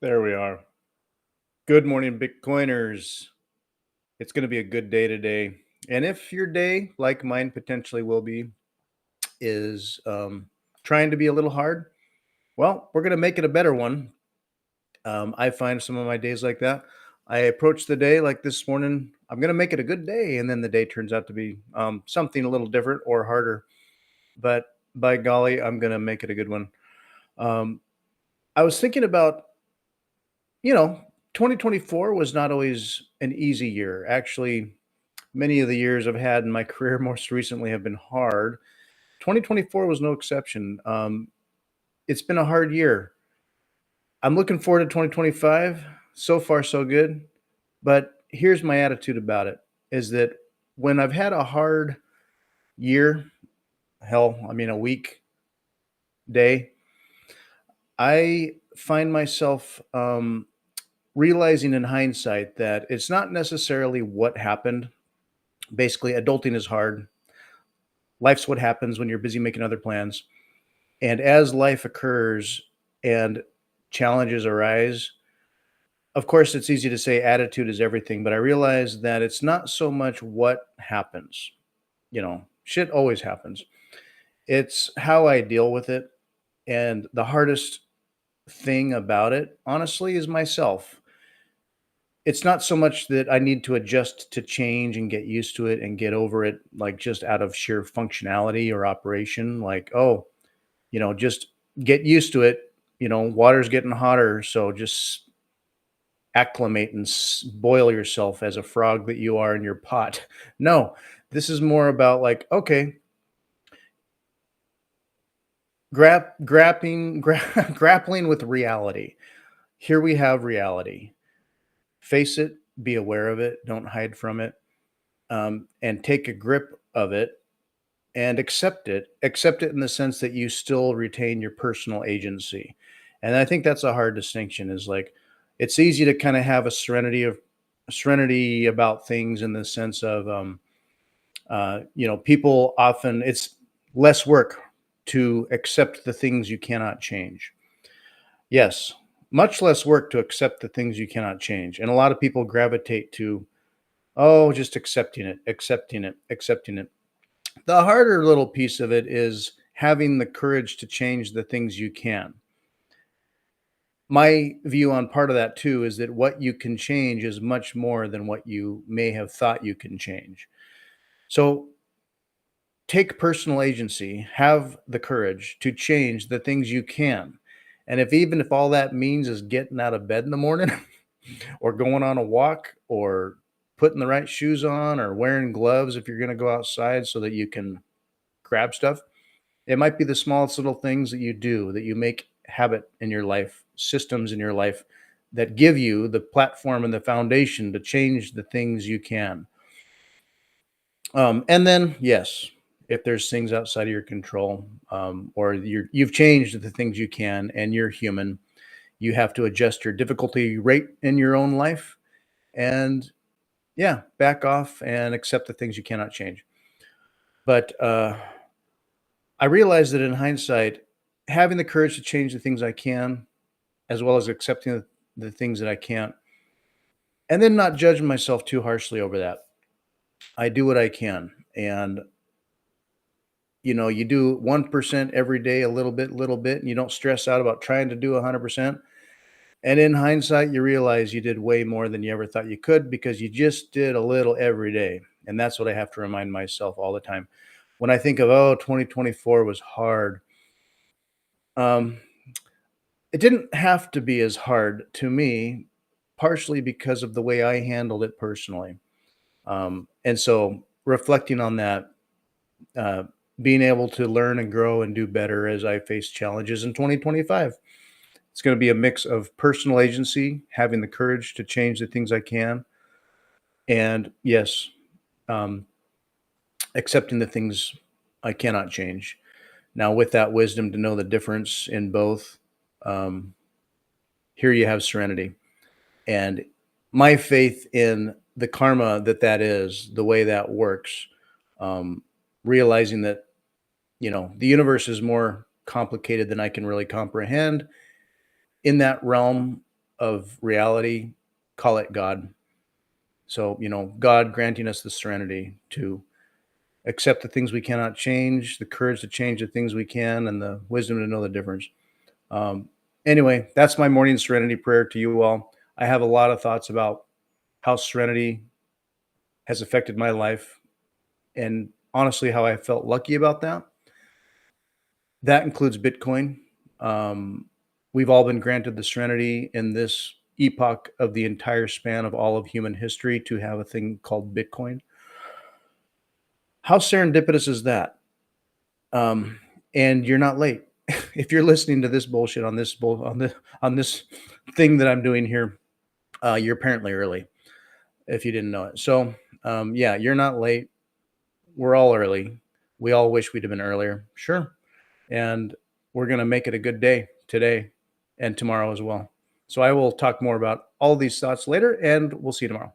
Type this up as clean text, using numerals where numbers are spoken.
There we are. Good morning, Bitcoiners. It's going to be a good day today. And if your day, like mine potentially will be, is trying to be a little hard, well, we're going to make it a better one. I find some of my days like that. I approach the day like this morning, I'm going to make it a good day. And then the day turns out to be something a little different or harder. But by golly, I'm going to make it a good one. Um, I was thinking about you know, 2024 was not always an easy year. Actually, many of the years I've had in my career most recently have been hard. 2024 was no exception. It's been a hard year. I'm looking forward to 2025. So far, so good. But here's my attitude about it is that when I've had a hard year, hell, I mean, a week, day, I find myself realizing in hindsight that it's not necessarily what happened. Basically, adulting is hard. Life's what happens when you're busy making other plans. And as life occurs and challenges arise, of course, it's easy to say attitude is everything, but I realize that it's not so much what happens. Shit always happens. It's how I deal with it. And the hardest thing about it, honestly, is myself. It's not so much that I need to adjust to change and get used to it and get over it, like just out of sheer functionality or operation. Like, oh, just get used to it. Water's getting hotter. So just acclimate and boil yourself as a frog that you are in your pot. No, this is more about like, okay, grappling with reality. Here we have reality. Face it, be aware of it, don't hide from it, and take a grip of it and accept it. Accept it in the sense that you still retain your personal agency. And I think that's a hard distinction. Is like it's easy to kind of have a serenity about things in the sense of people often it's less work to accept the things you cannot change. Yes, much less work to accept the things you cannot change. And a lot of people gravitate to, oh, just accepting it, accepting it, accepting it. The harder little piece of it is having the courage to change the things you can. My view on part of that too is that what you can change is much more than what you may have thought you can change. So take personal agency, have the courage to change the things you can. And if even if all that means is getting out of bed in the morning or going on a walk or putting the right shoes on or wearing gloves if you're going to go outside so that you can grab stuff. It might be the smallest little things that you do that you make habit in your life, systems in your life that give you the platform and the foundation to change the things you can. And then, yes, if there's things outside of your control, or you've changed the things you can, and you're human, you have to adjust your difficulty rate in your own life, and yeah, back off and accept the things you cannot change. But I realize that in hindsight, having the courage to change the things I can, as well as accepting the things that I can't, and then not judging myself too harshly over that. I do what I can. And, you do 1% every day, a little bit, and you don't stress out about trying to do 100%. And in hindsight, you realize you did way more than you ever thought you could because you just did a little every day. And that's what I have to remind myself all the time. When I think of, oh, 2024 was hard, um, it didn't have to be as hard to me, partially because of the way I handled it personally. And so reflecting on that, uh, being able to learn and grow and do better as I face challenges in 2025. It's going to be a mix of personal agency, having the courage to change the things I can, and yes, um, accepting the things I cannot change. Now, with that wisdom to know the difference in both, um, here you have serenity. And my faith in the karma that is, the way that works, um, realizing that, the universe is more complicated than I can really comprehend. In that realm, of reality, call it God. So, God granting us the serenity to accept the things we cannot change, the courage to change the things we can, and the wisdom to know the difference. Um, anyway, that's my morning serenity prayer to you all. I have a lot of thoughts about how serenity has affected my life and honestly how I felt lucky about that. That includes Bitcoin. Um, we've all been granted the serenity in this epoch of the entire span of all of human history to have a thing called Bitcoin. How serendipitous is that? Um, and you're not late. If you're listening to this bullshit on this thing that I'm doing here, you're apparently early. If you didn't know it, so yeah, you're not late. We're all early. We all wish we'd have been earlier. Sure, and we're gonna make it a good day today and tomorrow as well. So I will talk more about all these thoughts later, and we'll see you tomorrow.